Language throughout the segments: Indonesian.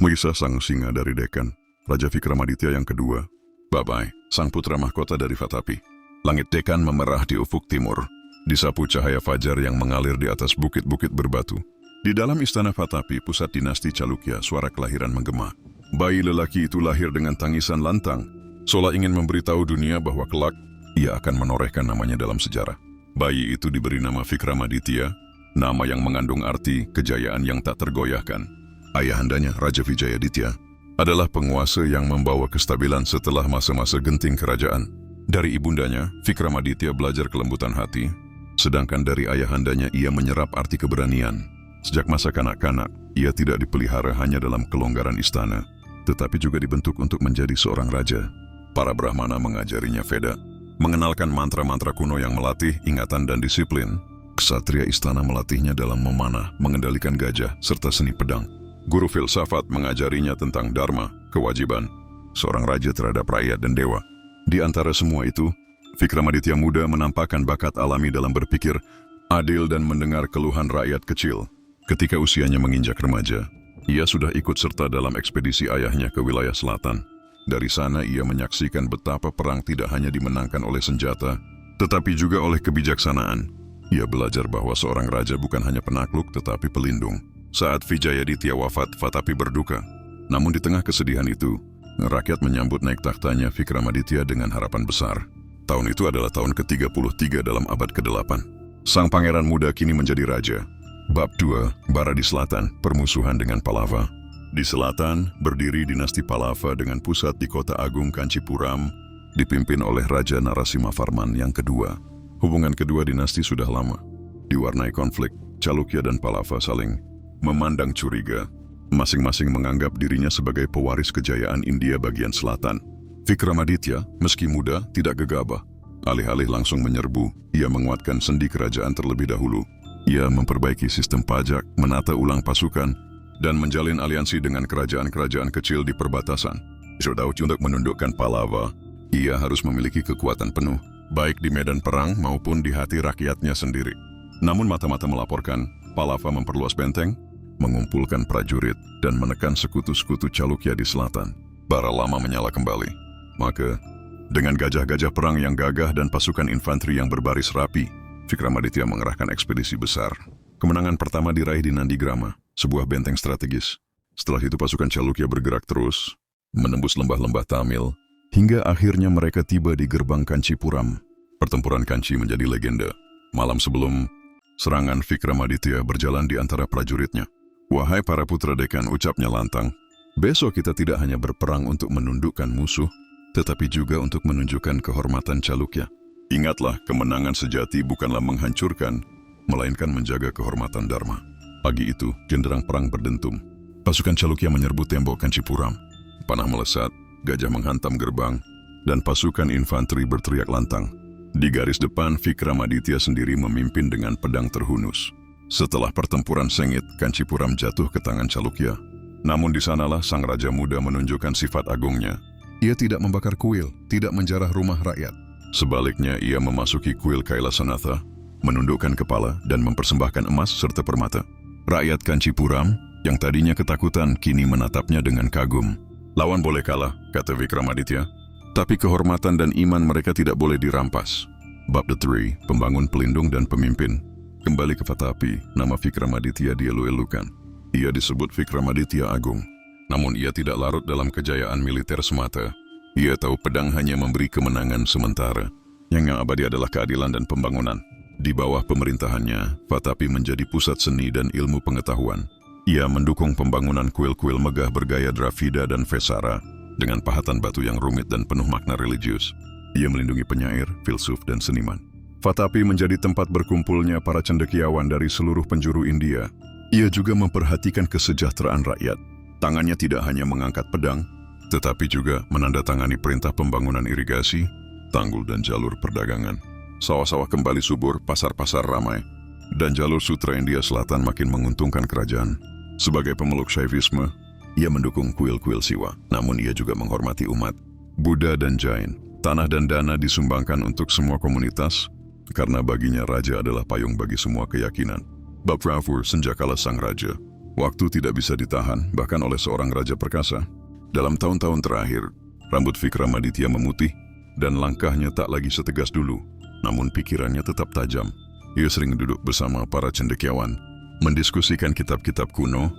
Maisa sang singa dari Dekan, Raja Vikramaditya yang kedua, Babai, sang putra mahkota dari Vatapi. Langit Dekan memerah di ufuk timur, disapu cahaya fajar yang mengalir di atas bukit-bukit berbatu. Di dalam istana Vatapi, pusat dinasti Chalukya, suara kelahiran menggema. Bayi lelaki itu lahir dengan tangisan lantang, seolah ingin memberitahu dunia bahwa kelak ia akan menorehkan namanya dalam sejarah. Bayi itu diberi nama Vikramaditya, nama yang mengandung arti kejayaan yang tak tergoyahkan. Ayahandanya, Raja Vijayaditya, adalah penguasa yang membawa kestabilan setelah masa-masa genting kerajaan. Dari ibundanya, Vikramaditya belajar kelembutan hati, sedangkan dari ayahandanya ia menyerap arti keberanian. Sejak masa kanak-kanak, ia tidak dipelihara hanya dalam kelonggaran istana, tetapi juga dibentuk untuk menjadi seorang raja. Para Brahmana mengajarinya Veda, mengenalkan mantra-mantra kuno yang melatih ingatan dan disiplin. Ksatria istana melatihnya dalam memanah, mengendalikan gajah, serta seni pedang. Guru filsafat mengajarinya tentang dharma, kewajiban seorang raja terhadap rakyat dan dewa. Di antara semua itu, Vikramaditya muda menampakkan bakat alami dalam berpikir adil dan mendengar keluhan rakyat kecil. Ketika usianya menginjak remaja, ia sudah ikut serta dalam ekspedisi ayahnya ke wilayah selatan. Dari sana ia menyaksikan betapa perang tidak hanya dimenangkan oleh senjata, tetapi juga oleh kebijaksanaan. Ia belajar bahwa seorang raja bukan hanya penakluk tetapi pelindung. Saat Vijayaditya wafat, Vatapi berduka. Namun di tengah kesedihan itu, rakyat menyambut naik tahtanya Vikramaditya dengan harapan besar. Tahun itu adalah tahun ke-33 dalam abad ke-8. Sang pangeran muda kini menjadi raja. Bab 2, Bara di Selatan, permusuhan dengan Pallava. Di selatan, berdiri dinasti Pallava dengan pusat di kota agung Kanchipuram, dipimpin oleh Raja Narasimhavarman yang kedua. Hubungan kedua dinasti sudah lama, diwarnai konflik. Chalukya dan Pallava saling memandang curiga, masing-masing menganggap dirinya sebagai pewaris kejayaan India bagian selatan. Vikramaditya, meski muda, tidak gegabah. Alih-alih langsung menyerbu, ia menguatkan sendi kerajaan terlebih dahulu. Ia memperbaiki sistem pajak, menata ulang pasukan, dan menjalin aliansi dengan kerajaan-kerajaan kecil di perbatasan. Untuk menundukkan Pallava, ia harus memiliki kekuatan penuh, baik di medan perang maupun di hati rakyatnya sendiri. Namun mata-mata melaporkan, Pallava memperluas benteng, mengumpulkan prajurit, dan menekan sekutu-sekutu Chalukya di selatan. Bara lama menyala kembali. Maka, dengan gajah-gajah perang yang gagah dan pasukan infanteri yang berbaris rapi, Vikramaditya mengerahkan ekspedisi besar. Kemenangan pertama diraih di Nandigrama, sebuah benteng strategis. Setelah itu pasukan Chalukya bergerak terus, menembus lembah-lembah Tamil, hingga akhirnya mereka tiba di gerbang Kanchipuram. Pertempuran Kanchi menjadi legenda. Malam sebelum serangan, Vikramaditya berjalan di antara prajuritnya. "Wahai para putra Dekan," ucapnya lantang, "besok kita tidak hanya berperang untuk menundukkan musuh, tetapi juga untuk menunjukkan kehormatan Chalukya. Ingatlah, kemenangan sejati bukanlah menghancurkan, melainkan menjaga kehormatan Dharma." Pagi itu, genderang perang berdentum. Pasukan Chalukya menyerbu tembok Kanchipuram. Panah melesat, gajah menghantam gerbang, dan pasukan infanteri berteriak lantang. Di garis depan, Vikramaditya sendiri memimpin dengan pedang terhunus. Setelah pertempuran sengit, Kanchipuram jatuh ke tangan Chalukya. Namun di sanalah sang raja muda menunjukkan sifat agungnya. Ia tidak membakar kuil, tidak menjarah rumah rakyat. Sebaliknya, ia memasuki kuil Kailasanatha, menundukkan kepala dan mempersembahkan emas serta permata. Rakyat Kanchipuram, yang tadinya ketakutan, kini menatapnya dengan kagum. "Lawan boleh kalah," kata Vikramaditya, "tapi kehormatan dan iman mereka tidak boleh dirampas." Bab 3, Pembangun, Pelindung, dan Pemimpin. Kembali ke Vatapi, nama Vikramaditya dielu-elukan. Ia disebut Vikramaditya Agung. Namun ia tidak larut dalam kejayaan militer semata. Ia tahu pedang hanya memberi kemenangan sementara. Yang abadi adalah keadilan dan pembangunan. Di bawah pemerintahannya, Vatapi menjadi pusat seni dan ilmu pengetahuan. Ia mendukung pembangunan kuil-kuil megah bergaya Dravida dan Vesara dengan pahatan batu yang rumit dan penuh makna religius. Ia melindungi penyair, filsuf, dan seniman. Vatapi menjadi tempat berkumpulnya para cendekiawan dari seluruh penjuru India. Ia juga memperhatikan kesejahteraan rakyat. Tangannya tidak hanya mengangkat pedang, tetapi juga menandatangani perintah pembangunan irigasi, tanggul, dan jalur perdagangan. Sawah-sawah kembali subur, pasar-pasar ramai, dan jalur sutra India Selatan makin menguntungkan kerajaan. Sebagai pemeluk Shaivisme, ia mendukung kuil-kuil Siwa, namun ia juga menghormati umat Buddha dan Jain. Tanah dan dana disumbangkan untuk semua komunitas, karena baginya raja adalah payung bagi semua keyakinan. Bab 4, Senjakala sang raja. Waktu tidak bisa ditahan, bahkan oleh seorang raja perkasa. Dalam tahun-tahun terakhir, rambut Vikramaditya memutih dan langkahnya tak lagi setegas dulu, namun pikirannya tetap tajam. Ia sering duduk bersama para cendekiawan, mendiskusikan kitab-kitab kuno,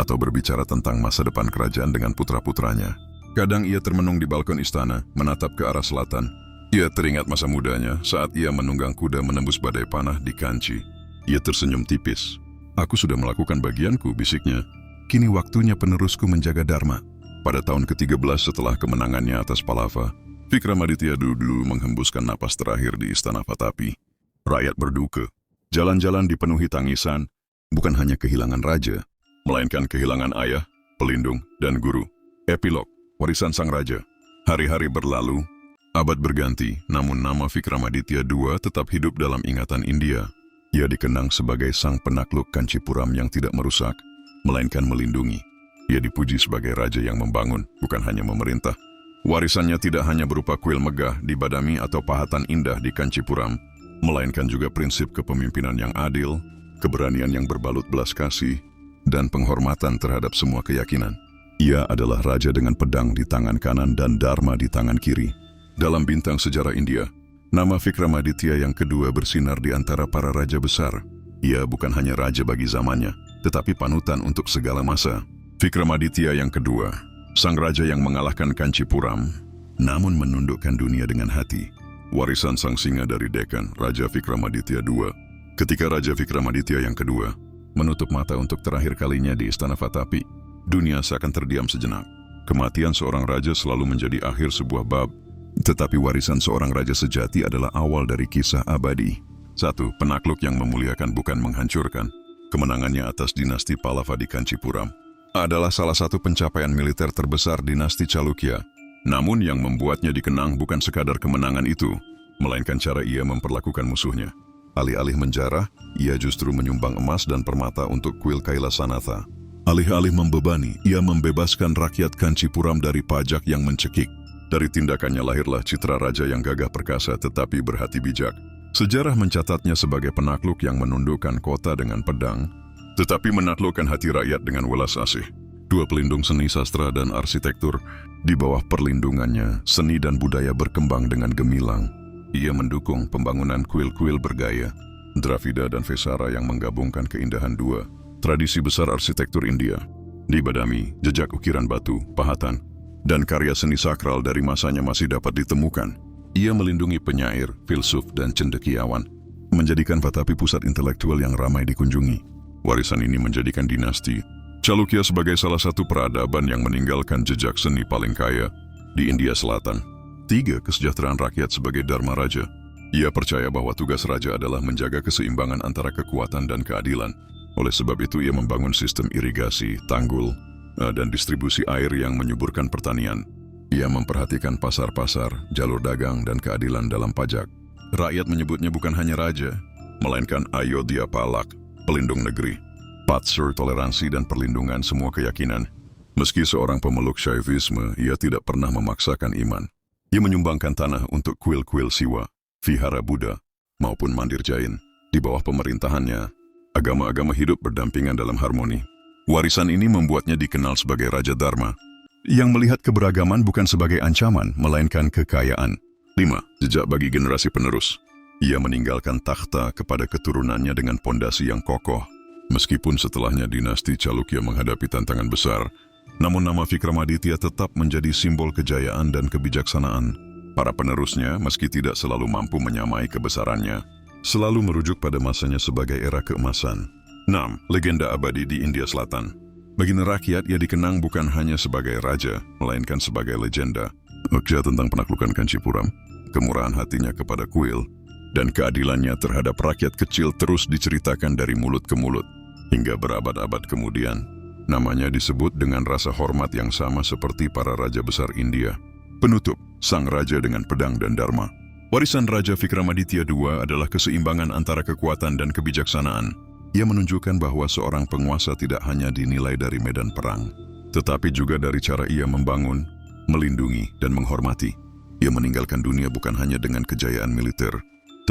atau berbicara tentang masa depan kerajaan dengan putra-putranya. Kadang ia termenung di balkon istana, menatap ke arah selatan. Ia teringat masa mudanya saat ia menunggang kuda menembus badai panah di Kanci. Ia tersenyum tipis. "Aku sudah melakukan bagianku," bisiknya. "Kini waktunya penerusku menjaga Dharma." Pada tahun ke-13 setelah kemenangannya atas Palava, Vikramaditya dulu menghembuskan napas terakhir di istana Vatapi. Rakyat berduka. Jalan-jalan dipenuhi tangisan, bukan hanya kehilangan raja, melainkan kehilangan ayah, pelindung, dan guru. Epilog, warisan sang raja. Hari-hari berlalu, abad berganti, namun nama Vikramaditya II tetap hidup dalam ingatan India. Ia dikenang sebagai sang penakluk Kancipuram yang tidak merusak, melainkan melindungi. Ia dipuji sebagai raja yang membangun, bukan hanya memerintah. Warisannya tidak hanya berupa kuil megah di Badami atau pahatan indah di Kancipuram, melainkan juga prinsip kepemimpinan yang adil, keberanian yang berbalut belas kasih, dan penghormatan terhadap semua keyakinan. Ia adalah raja dengan pedang di tangan kanan dan dharma di tangan kiri. Dalam bintang sejarah India, nama Vikramaditya yang kedua bersinar di antara para raja besar. Ia bukan hanya raja bagi zamannya, tetapi panutan untuk segala masa. Vikramaditya yang kedua, sang raja yang mengalahkan Kancipuram, namun menundukkan dunia dengan hati. Warisan sang singa dari Dekan, Raja Vikramaditya II. Ketika Raja Vikramaditya yang kedua menutup mata untuk terakhir kalinya di istana Vatapi, dunia seakan terdiam sejenak. Kematian seorang raja selalu menjadi akhir sebuah bab, tetapi warisan seorang raja sejati adalah awal dari kisah abadi. 1. Penakluk yang memuliakan bukan menghancurkan. Kemenangannya atas dinasti Pallava di Kancipuram adalah salah satu pencapaian militer terbesar dinasti Chalukya. Namun yang membuatnya dikenang bukan sekadar kemenangan itu, melainkan cara ia memperlakukan musuhnya. Alih-alih menjarah, ia justru menyumbang emas dan permata untuk kuil Kailasanatha. Alih-alih membebani, ia membebaskan rakyat Kancipuram dari pajak yang mencekik. Dari tindakannya lahirlah citra raja yang gagah perkasa tetapi berhati bijak. Sejarah mencatatnya sebagai penakluk yang menundukkan kota dengan pedang, tetapi menaklukkan hati rakyat dengan welas asih. 2. Pelindung seni sastra dan arsitektur. Di bawah perlindungannya, seni dan budaya berkembang dengan gemilang. Ia mendukung pembangunan kuil-kuil bergaya, Dravida dan Vesara yang menggabungkan keindahan dua tradisi besar arsitektur India. Di Badami, jejak ukiran batu, pahatan, dan karya seni sakral dari masanya masih dapat ditemukan. Ia melindungi penyair, filsuf, dan cendekiawan, menjadikan Vatapi pusat intelektual yang ramai dikunjungi. Warisan ini menjadikan dinasti Chalukya sebagai salah satu peradaban yang meninggalkan jejak seni paling kaya di India Selatan. 3. Kesejahteraan rakyat sebagai Dharma Raja. Ia percaya bahwa tugas raja adalah menjaga keseimbangan antara kekuatan dan keadilan. Oleh sebab itu ia membangun sistem irigasi, tanggul, dan distribusi air yang menyuburkan pertanian. Ia memperhatikan pasar-pasar, jalur dagang, dan keadilan dalam pajak. Rakyat menyebutnya bukan hanya raja, melainkan Ayodhya Palak, pelindung negeri. Patsur toleransi dan perlindungan semua keyakinan. Meski seorang pemeluk Shaivisme, ia tidak pernah memaksakan iman. Ia menyumbangkan tanah untuk kuil-kuil Siwa, Vihara Buddha, maupun Mandir Jain. Di bawah pemerintahannya, agama-agama hidup berdampingan dalam harmoni. Warisan ini membuatnya dikenal sebagai Raja Dharma, yang melihat keberagaman bukan sebagai ancaman, melainkan kekayaan. 5. Jejak bagi generasi penerus. Ia meninggalkan takhta kepada keturunannya dengan pondasi yang kokoh. Meskipun setelahnya dinasti Chalukya menghadapi tantangan besar, namun nama Vikramaditya tetap menjadi simbol kejayaan dan kebijaksanaan. Para penerusnya, meski tidak selalu mampu menyamai kebesarannya, selalu merujuk pada masanya sebagai era keemasan. 6. Legenda abadi di India Selatan. Bagi rakyat, ia dikenang bukan hanya sebagai raja, melainkan sebagai legenda. Ukja tentang penaklukan Kancipuram, kemurahan hatinya kepada kuil, dan keadilannya terhadap rakyat kecil terus diceritakan dari mulut ke mulut. Hingga berabad-abad kemudian, namanya disebut dengan rasa hormat yang sama seperti para raja besar India. Penutup, sang raja dengan pedang dan dharma. Warisan Raja Vikramaditya II adalah keseimbangan antara kekuatan dan kebijaksanaan. Ia menunjukkan bahwa seorang penguasa tidak hanya dinilai dari medan perang, tetapi juga dari cara ia membangun, melindungi, dan menghormati. Ia meninggalkan dunia bukan hanya dengan kejayaan militer,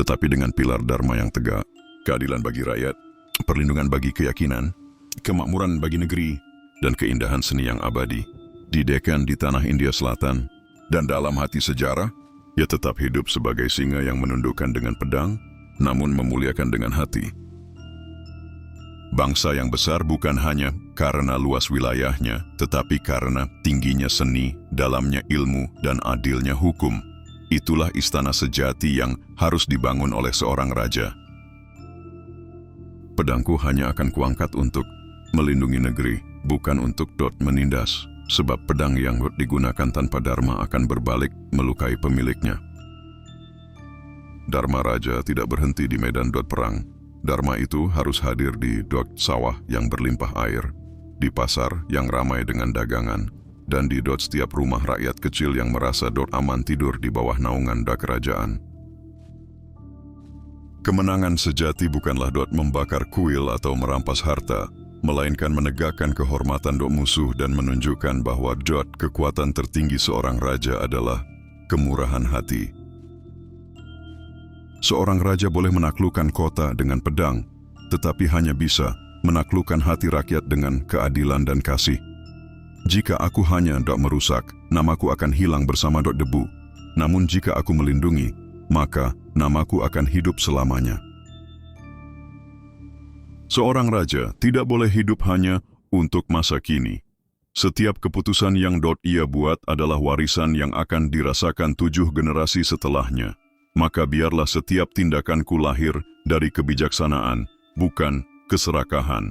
tetapi dengan pilar dharma yang tegak, keadilan bagi rakyat, perlindungan bagi keyakinan, kemakmuran bagi negeri, dan keindahan seni yang abadi. Di Deccan di tanah India Selatan, dan dalam hati sejarah, ia tetap hidup sebagai singa yang menundukkan dengan pedang, namun memuliakan dengan hati. Bangsa yang besar bukan hanya karena luas wilayahnya, tetapi karena tingginya seni, dalamnya ilmu, dan adilnya hukum. Itulah istana sejati yang harus dibangun oleh seorang raja. Pedangku hanya akan kuangkat untuk melindungi negeri, bukan untuk menindas, sebab pedang yang digunakan tanpa dharma akan berbalik melukai pemiliknya. Dharma raja tidak berhenti di medan perang. Dharma itu harus hadir di sawah yang berlimpah air, di pasar yang ramai dengan dagangan, dan di setiap rumah rakyat kecil yang merasa aman tidur di bawah naungan kerajaan. Kemenangan sejati bukanlah membakar kuil atau merampas harta, melainkan menegakkan kehormatan musuh dan menunjukkan bahwa kekuatan tertinggi seorang raja adalah kemurahan hati. Seorang raja boleh menaklukkan kota dengan pedang, tetapi hanya bisa menaklukkan hati rakyat dengan keadilan dan kasih. Jika aku hanya merusak, namaku akan hilang bersama debu. Namun jika aku melindungi, maka namaku akan hidup selamanya. Seorang raja tidak boleh hidup hanya untuk masa kini. Setiap keputusan yang ia buat adalah warisan yang akan dirasakan 7 generasi setelahnya. Maka biarlah setiap tindakanku lahir dari kebijaksanaan, bukan keserakahan.